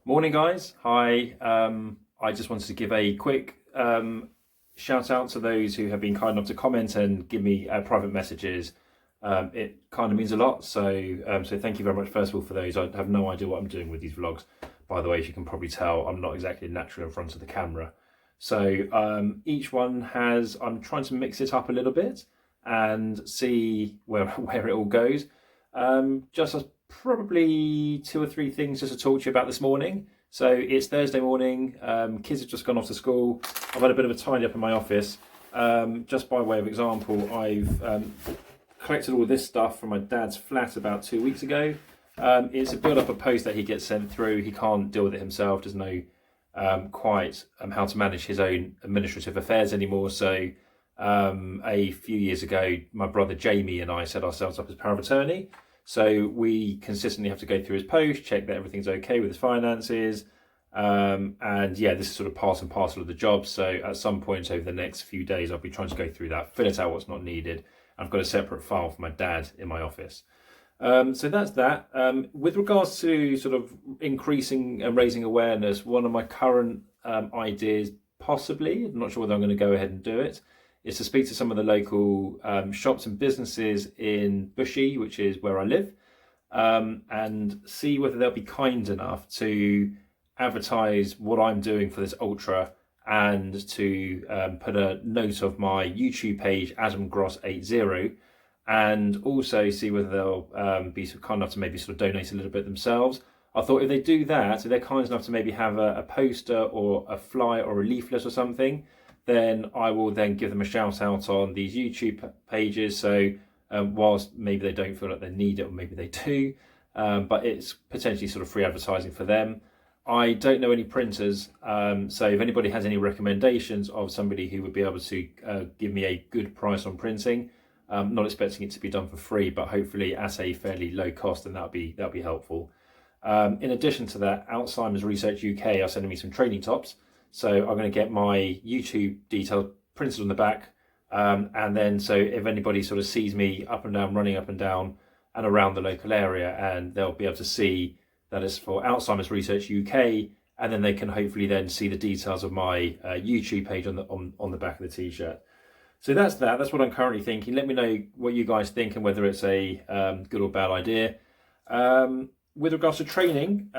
Morning, guys. Hi. I just wanted to give a quick shout out to those who have been kind enough to comment and give me private messages. It kind of means a lot. So thank you very much, first of all, for those. I have no idea what I'm doing with these vlogs. By the way, as you can probably tell, I'm not exactly natural in front of the camera. So each one has, I'm trying to mix it up a little bit and see where it all goes. Just as probably two or three things just to talk to you about this morning. So it's Thursday morning, kids have just gone off to school. I've had a bit of a tidy up in my office. Just by way of example, I've collected all this stuff from my dad's flat about 2 weeks ago. It's a build up a post that he gets sent through. He can't deal with it himself, doesn't know quite how to manage his own administrative affairs anymore. So a few years ago, my brother Jamie and I set ourselves up as power of attorney. So we consistently have to go through his post, check that everything's okay with his finances. And yeah, this is sort of part and parcel of the job. So at some point over the next few days, I'll be trying to go through that, fill it out what's not needed. I've got a separate file for my dad in my office. So that's that. With regards to sort of increasing and raising awareness, one of my current ideas, possibly, I'm not sure whether I'm going to go ahead and do it, is to speak to some of the local shops and businesses in Bushy, which is where I live, and see whether they'll be kind enough to advertise what I'm doing for this ultra and to put a note of my YouTube page, Adam Gross 80, and also see whether they'll be so kind enough to maybe sort of donate a little bit themselves. I thought if they do that, if they're kind enough to maybe have a poster or a flyer or a leaflet or something, then I will then give them a shout out on these YouTube pages. So whilst maybe they don't feel like they need it, or maybe they do, but it's potentially sort of free advertising for them. I don't know any printers, so if anybody has any recommendations of somebody who would be able to give me a good price on printing, not expecting it to be done for free, but hopefully at a fairly low cost, and that'll be helpful. In addition to that, Alzheimer's Research UK are sending me some training tops. So I'm going to get my YouTube details printed on the back. And then so if anybody sort of sees me up and down, running up and down and around the local area, and they'll be able to see that it's for Alzheimer's Research UK, and then they can hopefully then see the details of my YouTube page on the back of the t-shirt. So that's that. That's what I'm currently thinking. Let me know what you guys think and whether it's a good or bad idea. With regards to training,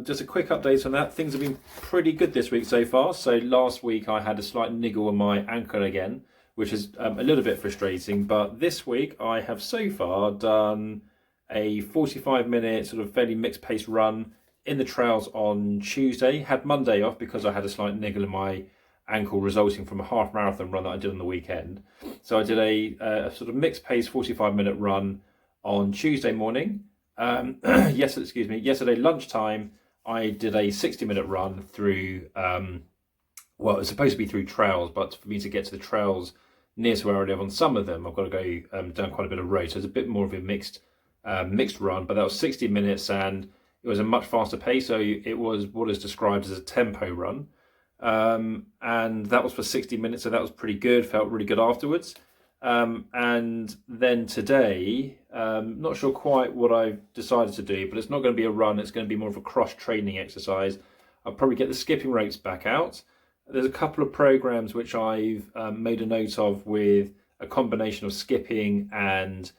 just a quick update on that. Things have been pretty good this week so far. So last week I had a slight niggle on my ankle again, which is a little bit frustrating. But this week I have so far done a 45-minute sort of fairly mixed pace run in the trails on Tuesday. Had Monday off because I had a slight niggle in my ankle resulting from a half marathon run that I did on the weekend. So I did a sort of mixed pace 45-minute run on Tuesday morning. Yesterday lunchtime I did a 60-minute run through well, it's supposed to be through trails, but for me to get to the trails near to where I live on some of them I've got to go down quite a bit of road, so it's a bit more of a mixed run, but that was 60 minutes and it was a much faster pace, so it was what is described as a tempo run, and that was for 60 minutes, so that was pretty good, felt really good afterwards. And then today, not sure quite what I've decided to do, but it's not going to be a run, it's going to be more of a cross training exercise. I'll probably get the skipping ropes back out. There's a couple of programs which I've made a note of with a combination of skipping and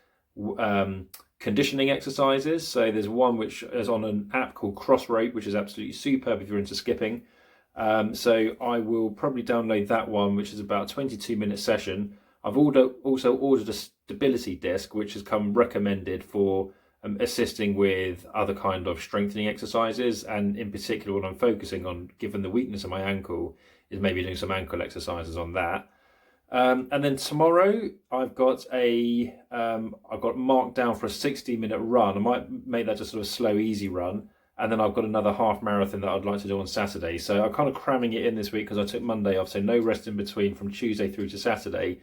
conditioning exercises. So there's one which is on an app called Cross Rope, which is absolutely superb if you're into skipping. So I will probably download that one, which is about a 22-minute session. I've also ordered a stability disc, which has come recommended for assisting with other kind of strengthening exercises. And in particular, what I'm focusing on, given the weakness of my ankle, is maybe doing some ankle exercises on that. And then tomorrow, I've got marked down for a 60-minute run. I might make that just sort of slow, easy run. And then I've got another half marathon that I'd like to do on Saturday. So I'm kind of cramming it in this week because I took Monday off, so no rest in between from Tuesday through to Saturday.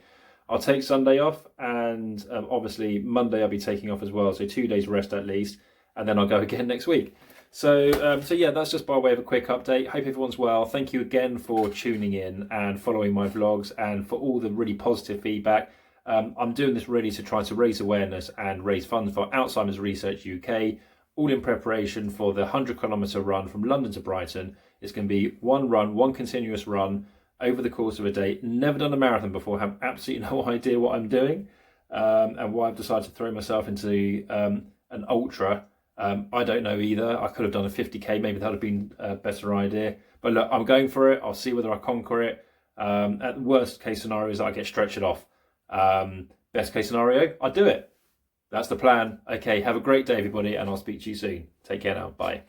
I'll take Sunday off, and obviously Monday I'll be taking off as well, so 2 days rest at least, and then I'll go again next week. So yeah, that's just by way of a quick update. Hope everyone's well. Thank you again for tuning in and following my vlogs, and for all the really positive feedback. I'm doing this really to try to raise awareness and raise funds for Alzheimer's Research UK. all in preparation for the 100-kilometre run from London to Brighton. It's going to be one run, one continuous run over the course of a day. Never done a marathon before, have absolutely no idea what I'm doing, and why I've decided to throw myself into an ultra. I don't know either. I could have done a 50k, maybe that would have been a better idea. But look, I'm going for it. I'll see whether I conquer it. At the worst case scenario is that I get stretched off. Best case scenario, I do it. That's the plan. Okay, have a great day, everybody, and I'll speak to you soon. Take care now. Bye.